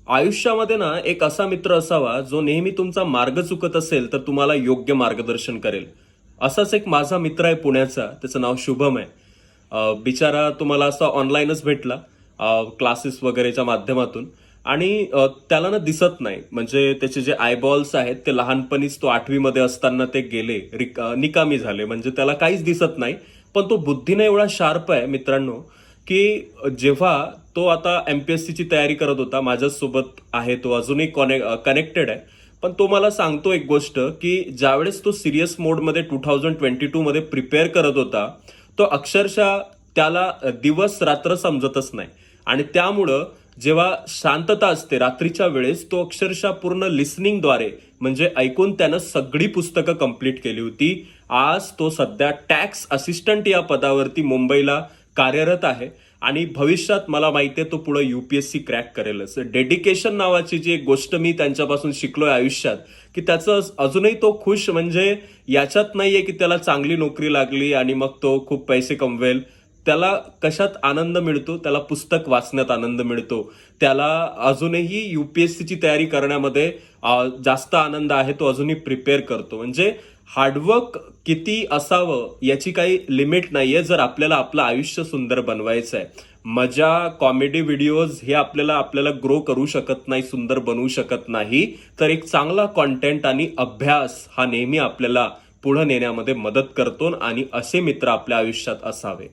आयुष्यामध्ये ना एक असा मित्र असावा जो नेहमी तुमचा मार्ग चुकत असेल तर तुम्हाला योग्य मार्गदर्शन करेल. असाच एक माझा मित्र आहे पुण्याचा, त्याचं नाव शुभम आहे. बिचारा तुम्हाला असा ऑनलाईनच भेटला क्लासेस वगैरेच्या माध्यमातून. आणि त्याला ना दिसत नाही, म्हणजे त्याचे जे आयबॉल्स आहेत ते लहानपणीच तो 8वी मध्ये असताना ते गेले, निकामी झाले, म्हणजे त्याला काहीच दिसत नाही. पण तो बुद्धीने एवढा शार्प आहे मित्रांनो, की जेव्हा तो आता एमपीएससीची तयारी करत होता, माझ्यासोबत आहे, तो अजूनही कनेक्टेड आहे. पण तो मला सांगतो एक गोष्ट, की ज्यावेळेस तो सिरियस मोडमध्ये 2022 मध्ये प्रिपेअर करत होता, तो अक्षरशः त्याला दिवस रात्र समजतच नाही. आणि त्यामुळं जेव्हा शांतता असते रात्रीच्या वेळेस, तो अक्षरशः पूर्ण लिसनिंगद्वारे, म्हणजे ऐकून त्यानं सगळी पुस्तकं कंप्लीट केली होती. आज तो सध्या टॅक्स असिस्टंट या पदावरती मुंबईला कार्यरत आहे. आणि भविष्यात मला माहिती आहे तो पुढे युपीएससी क्रॅक करेलच. डेडिकेशन नावाची जी एक गोष्ट मी त्यांच्यापासून शिकलोय आयुष्यात, की त्याचं अजूनही तो खुश, म्हणजे याच्यात नाहीये की त्याला चांगली नोकरी लागली आणि मग तो खूप पैसे कमवेल. त्याला कशात आनंद मिळतो? त्याला पुस्तक वाचण्यात आनंद मिळतो. त्याला अजूनही युपीएससीची तयारी करण्यामध्ये जास्त आनंद आहे. तो अजूनही प्रिपेअर करतो. म्हणजे हार्डवर्क किती असावं याची काही लिमिट नाहीये, जर आपल्याला आपलं आयुष्य सुंदर बनवायचं आहे. मजा, कॉमेडी व्हिडिओज हे आपल्याला ग्रो करू शकत नाही, सुंदर बनवू शकत नाही. तर एक चांगला कॉन्टेंट आणि अभ्यास हा नेहमी आपल्याला पुढे नेण्यामध्ये मदत करतो. आणि असे मित्र आपल्या आयुष्यात असावे.